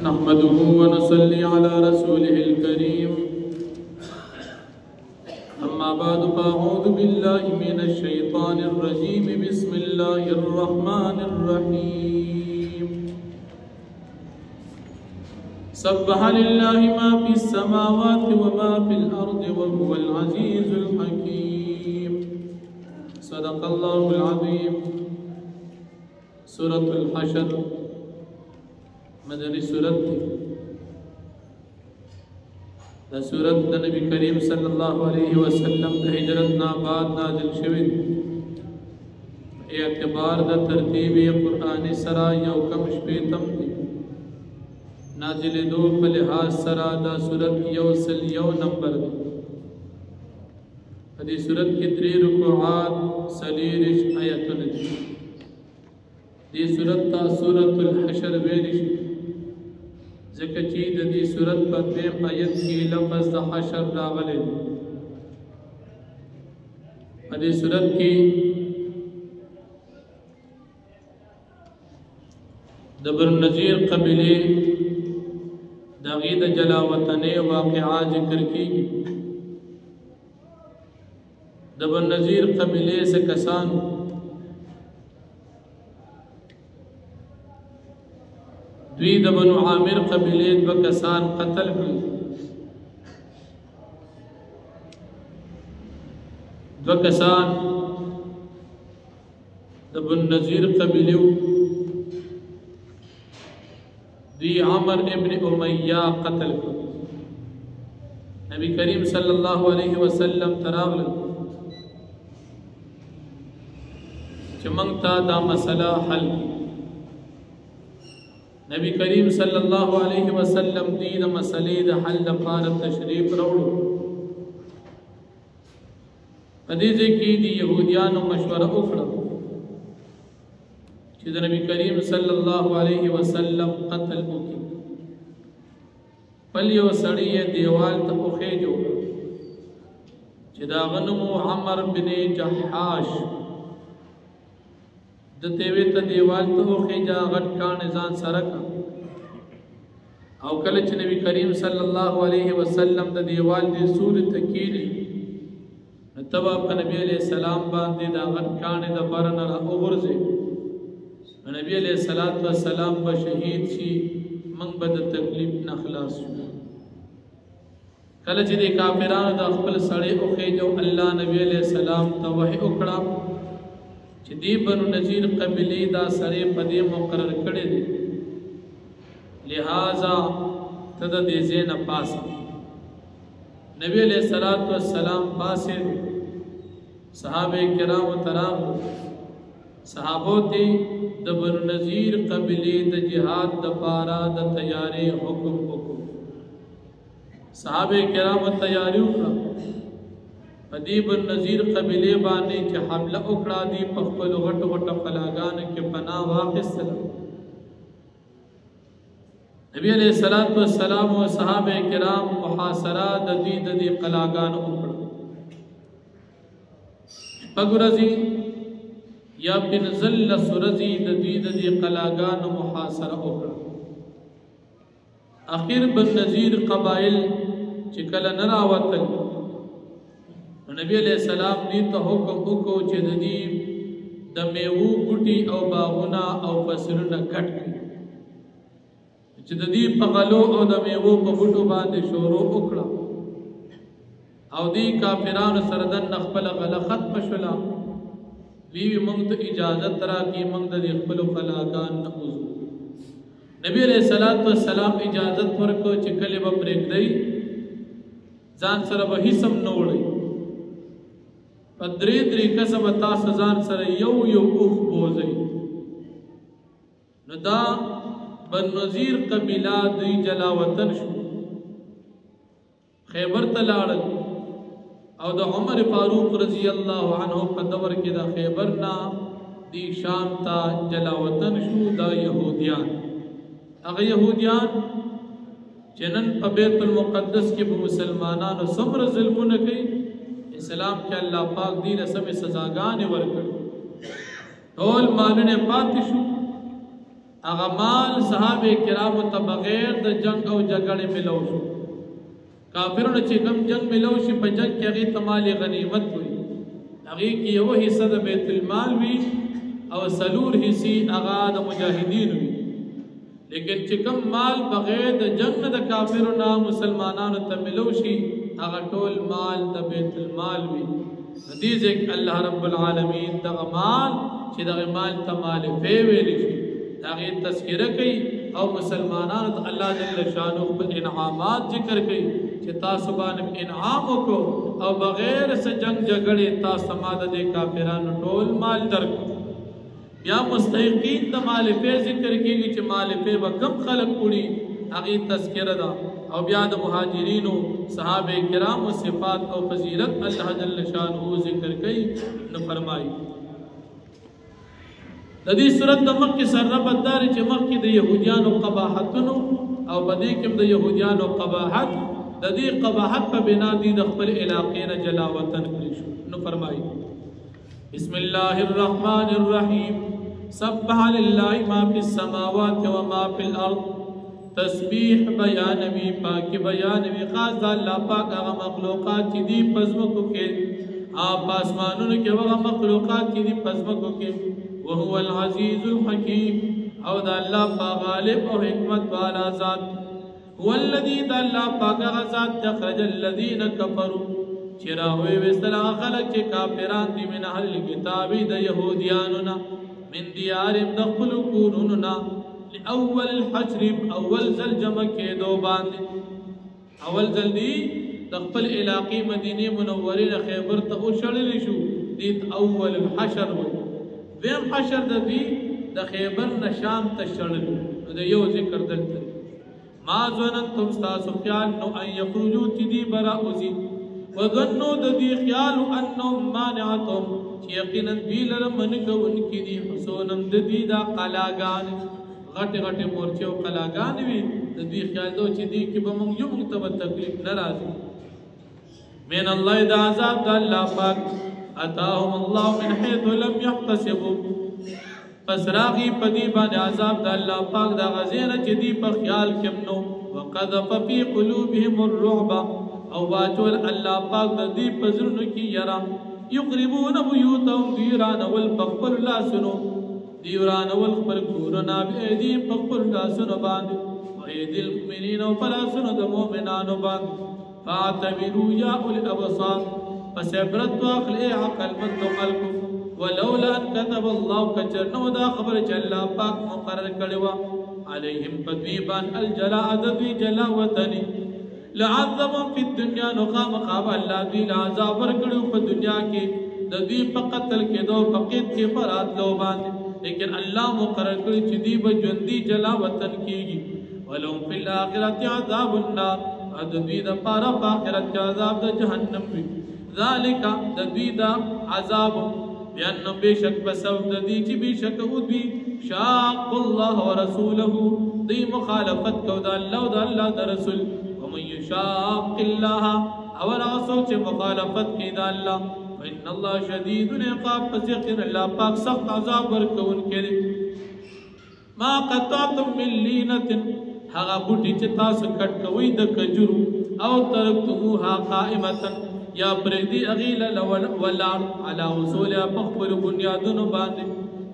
نحمده ونصلي على رسوله الكريم أما بعد فأعوذ بالله من الشيطان الرجيم بسم الله الرحمن الرحيم سبح لله ما في السماوات وما في الأرض وهو العزيز الحكيم صدق الله العظيم سورة الحشر مدنی سورت دی دا سورت دا نبی کریم صلی اللہ علیہ وسلم دا ہجرت بعد نازل شوید اعتبار دا ترتیب قرآن سرا یو کم شپیتم دی نازل دو پلحاظ سرا دا سورت یو سل یو نمبر دی دی سورت کی 3 رکوعات سلیرش آیتن دی سورت تا سورت الحشر ویلش ذکر چید دی سورت پر دیم آیت کی لفظ دا حشر راغلے دی سورت کی دبر نظیر قبیلے دا غید جلاوطن واقعہ ذکر کی دبر نظیر قبیلے سے کسان دوی د بنو عامر قبیلے دو کسان قتل کړل دو کسان د بنو نذیر قبیلے دی عمر ابن امیہ قتل کړل نبی کریم صلی اللہ علیہ وسلم تراغل چې موږ ته دا مسئلہ حل کی نبی کریم صلی اللہ علیہ وسلم دین مسئلے دا حل دفار تشریف روڑو حدیثے کی دی یہودیان مشورہ اکڑا چیز نبی کریم صلی اللہ علیہ وسلم قتل کی پلیو سڑی دیوال تپخے جو چیدہ غنمو عمر بن جحاش دتیوی تا دیوال تو خیجا غٹ کان ازان سرکا او کلچ نبی کریم صلی اللہ علیہ وسلم دا دیوال دی سور تکیلی نتبا پا نبی علیہ السلام باندی دا غٹ کان دا برن را اغرزے نبی علیہ السلام با شہید شی منگ با دا تکلیف نخلاص شو کلچ دی کافران دا اخبر سڑے اخیجو اللہ نبی علیہ السلام تا وحی اکڑا چې دی بنو نذیر قبیله دا سړی په دې مقرر کړی دی لہذا تد دې زین پاس نبی علیہ الصلوۃ والسلام پاسه صحابه کرام ترام صحابو ته د بنو نذیر قبیله د جهاد د پارا د تیاری حکم وکړو صحابه کرام تیاری وکړه فدیب النذیر قبیلے بانے کہ حملہ اکڑا دی پخپل غٹ غٹ قلاگان کے پناہ واقع نبی علیہ السلام و صحابہ کرام محاصرہ دی قلاگان اکڑا پگرزی یا بنزل سرزی دی قلاگان محاصرہ اکڑا اخیر بالنذیر قبائل چکل نراوتل نبی علیہ السلام دی ته حکم وکړو چې د دې د میوو بوټي او باغونه او فصلونه کټ کړي چې د دې په غلو او د میوو په بوټو باندې شروع وکړه او دې کافرانو سردن خپل غله ختم شولا وی موږ ته اجازه ترا کی موږ د خپل خلاقان نعوذ نبی علیہ السلام اجازه ورکړو چې کله به پرېږدي ځان سره به هیڅ نه وړي پدری دری کسب تاس ځان سره یو اوخ بوزي نو دا بن نذیر قبیله دوی جلاوطن شو خیبر تلاړل او د عمر فاروق رضی الله عنه په دور کې د خیبر نا دی شام تا جلاوطن شو دا يهوديان هغه يهوديان جنن په بیت المقدس کې په مسلمانانو صبر ظلمونه کوي اسلام کے اللہ پاک دین سب سزاگان ورکڑ ټول مالونه پاتې شو هغه مال صحابه کرامو ته بغیر د جنگ او جګړې ملو شو کافرونو چې کوم جنگ ملو شي په جنگ کې هغه ته مال غنیمت وي هغه کې یو حصہ د بیت المال وي او سلور حصے هغه د مجاهدین وي لیکن چې کوم مال بغیر د جنگ نه د کافرونو مسلمانانو ته ملو شي هغه ټول مال د بیت المال وي دې ځکه الله رب العالمین دغه مال چې دغه مال ته مال په ویل شي دغه تذکرہ کوي او مسلمانانو ته الله جل شانه په انعامات ذکر کوي چې تاسو باندې انعام وکړو او بغیر څه جنگ جګړې تاسو ماده د کافرانو ټول مال درکو یا مستحقین د مال په ذکر کیږي چې مال په وکم خلق پوری هغه تذکرہ ده او بیا د مهاجرینو صحابه کرام او صفات او فضیلت الله جل شانه ذکر کوي نو فرمایي د دې صورت د مکه سره بدار چې مکه د يهوديانو قباحتونو او بدې کې د يهوديانو قباحت د دې قباحت په بنا دي د خپل علاقې نه جلا وطن کړی شو نو فرمایي بسم الله الرحمن الرحیم سبح لله ما في السماوات وما في الارض تسبیح بیان وی پاک بیان وی خاص الله پاک هغه مخلوقات چې دي پزمکو کې آپ آسمانونو کې هغه مخلوقات چې دي پزمکو کې وهو العزيز الحكيم او دا الله پاک غالب او حکمت والا ذات هو الذي دا الله پاک ذات اخرج الذين كفروا چراوي وستلا خلق چې کافران دي من اهل الكتاب د يهوديانو من ديار دخل كوننا لاول الحشر اول ذل جمع کې دو باندې اول ذل دي د خپل علاقې مدینه منوره خیبر ته وشړل شو دي اول الحشر ویم حشر د دې د خیبر نشام ته شړل د یو ذکر دلته ما ظننتم تاسو خیال نو ان یخرجوا تدی براؤزی وظنوا د دې خیال انهم مانعتهم یقینا بیل من کون کی دي حسونم د دې دا قلاګان غټ غټ مورچه او قلاګان وی د دې خیال دو چې دې کې به موږ یو مکتب تکلیف ناراضي من الله د عذاب د الله پاک اتاهم الله من حيث لم يحتسبوا فسراغي پدی باندې عذاب د الله پاک دا غزينه چې دی په خیال کې نو وقذف في قلوبهم الرعب او واچول الله پاک د دې پزړونو کې یرا يقربون بيوتهم ديران والبقر لا سنو ديران والبقر كورنا بأيدي بقر لا سنو باندې وأيدي المؤمنين وفلا سنو د مؤمنانو باندې فاعتبروا يا أولي الأبصار فسبرت واخل عقل من قلب ولولا ان كتب الله كجرنو دا خبر جل پاک مقرر کړو عليهم تدبيبا الجلاء ذي جلا وطني لعذبهم في الدنيا نقام قاب الله ذي العذاب ورکړو په دنیا کې د دې په قتل کې دو فقید کې فرات لو باندې لیکن الله مقرر کړی چې دې به ژوندۍ جلا وطن کېږي ولهم في الاخره عذاب النار د دې د پاره په آخرت کې عذاب د جهنم وي ذالک د دې د عذاب بیان بشک بسبب د دې چې بشک او دې شاق الله ورسوله دې مخالفت کو د الله او د الله د رسول ومن يشاق الله او رسول چې مخالفت کوي د الله فإن الله شديد العقاب فذكر الله پاک سخت عذاب ورکون کړي ما قطعتم من لينه هغه بوټي چې تاسو کټ کوي د کجرو او ترکتموها قائمه یا پردی اغیل ولار علی وصول بخبر بنیادونو باندې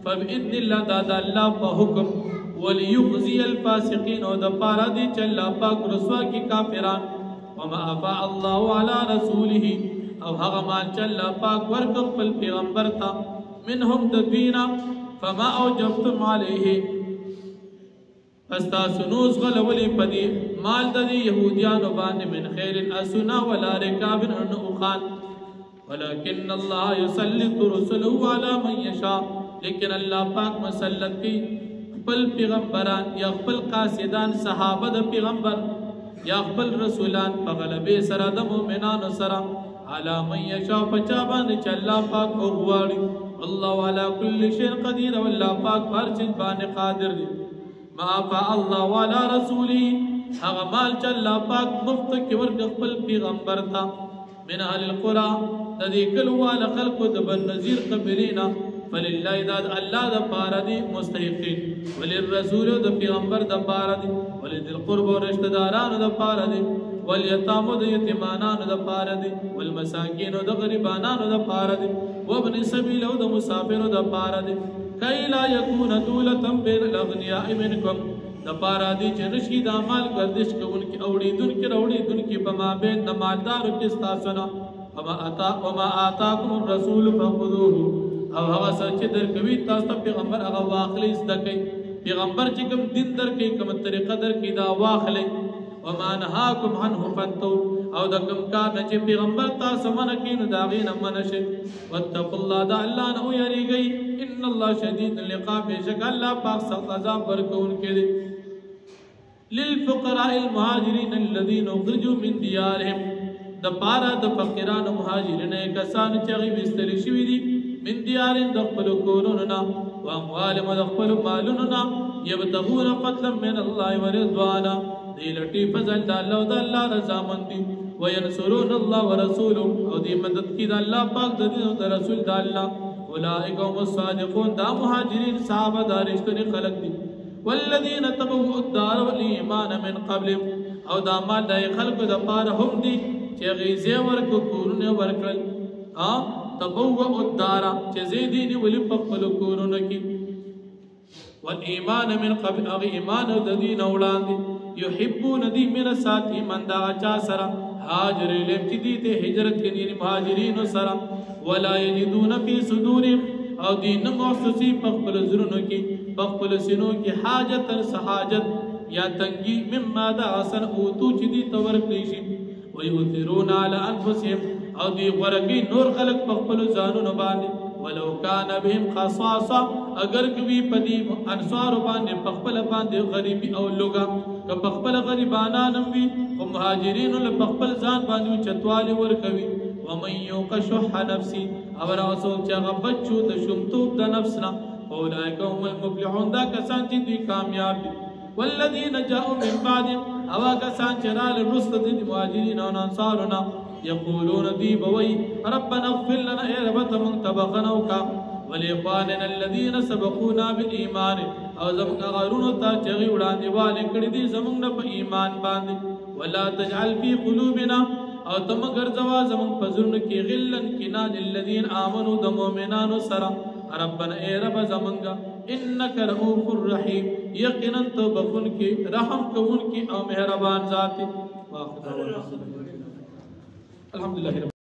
فبإذن الله دادا الله په حکم وليخزي الفاسقين او د پارا دی چې الله پاک رسوا کی کافران وما افاء الله على رسوله او هغه ما چې الله پاک ورک خپل پیغمبر ته منهم تدینا فما اوجفتم عليه استا سنوز غلولی پدی مال د يهوديانو باندې من خير اسنا ولا ركاب انخان ولكن الله يسلط رسله على من يشاء لیکن الله پاک مسلط کی خپل پیغمبران یا خپل قاصدان صحابه د پیغمبر یا خپل رسولان په غلبه سره د مؤمنانو سره على من يشاء پچا باندې چې الله پاک وغواړي الله على كل شيء قدير والله پاک هر چیز باندې قادر دی ما فا الله وعلى رسوله هغه مال چې الله پاک مفت کې ورک خپل پیغمبر ته من اهل القرى د دې کلو وال خلق د بن نذیر قبلینا فلله ذات الله د پاره دي مستحقین وللرسول د پیغمبر د پاره دي ولذل قرب او رشتہ دارانو د پاره دي والیتام د یتیمانانو د پاره دي والمساکین د غریبانانو د پاره دي وابن السبیل او د مسافرو د پاره دي کای لا یکون دولتم بین الاغنیاء منکم د پاره دي چې نشي د اعمال گردش کوونکي اوریدونکي په مابین د مالدارو کې تاسو نه وما آتاكم الرسول فخذوه او هغه څه چې درکوي تاسو ته پیغمبر هغه واخلئ زده کوي پیغمبر چې کوم دین درکوي کوم طریقه درکوي دا واخلئ وما نهاكم عنه فانتهوا او د کوم کار نه چې پیغمبر تاسو منع کړي نو د هغې نه منع شئ واتقوا الله د الله نه ویریږئ ان الله شدید العقاب بېشک الله پاک سخت عذاب ورکوونکی دی للفقراء المهاجرين الذين اخرجوا من ديارهم د پارا د فقیرانو مهاجرینو کسانو چې هغوی ویستلی شوي دي من دیارین د خپلو کورونو نه و اموالهم د خپلو مالونو نه یبتغون فضلا من الله ورضوانا دی لټي فضل د الله او د الله رضامندي وینصرون الله ورسوله او دی مدد کوي د الله پاک د دین او د رسول د الله اولئک هم الصادقون دا مهاجرین صحابه دا رښتوني خلک دي والذین تبوؤا الدار والایمان من قبلهم او دا مال د خلکو د پاره هم دي چې غیزه ورکو کورونه ورکړل تبوؤا الدار چې زیدین ولې په خپل کورونه کې والایمان من قبل هغه ایمان د دین وړاندې یحبون دی من ساتي من دا چا سره هاجر لم چې دي ته هجرت کوي مهاجرین سره ولا یجدون فی صدورهم او دین مخصوصي په خپل زړونو کې په خپل سینو کې حاجت حاجت یا تنګي مما دا اثر او تو چې دي تور کړی شي ويؤثرون على انفسهم او دی ورګي نور خلق په خپل ځانونو باندې ولو کان بهم خصاصه اگر کوي پدی انصار باندې په خپل باندې غریبي او لوګا که په خپل غریبانانم وي او مهاجرین له په خپل ځان باندې چتوالي ور کوي ومن يوق شح نفسي او راوسو چې هغه بچو د شومتوب د نفسنا اولئک هم المفلحون دا کسان چې دوی کامیاب دي والذین جاءوا من بعدهم او کسان چې راغلل وروسته د مهاجرین او انصارنا یقولون دی بوي ربنا اغفر لنا ای رب ته موږ ته بخښنه وکړه ولاخواننا الذین سبقونا بالایمان او زموږ غیرونو ته چې هغوی وړاندې والي کړي دي زموږ نه په ایمان باندې ولا تجعل فی قلوبنا او ته مه ګرځوه زموږ په زړونو کې غلا کینه للذین آمنوا د مؤمنانو سره ربنا ای رب زمونږه انک رؤوف الرحیم یقینا ته بخونکي رحم کوونکي او مهربان ذات الحمدلله.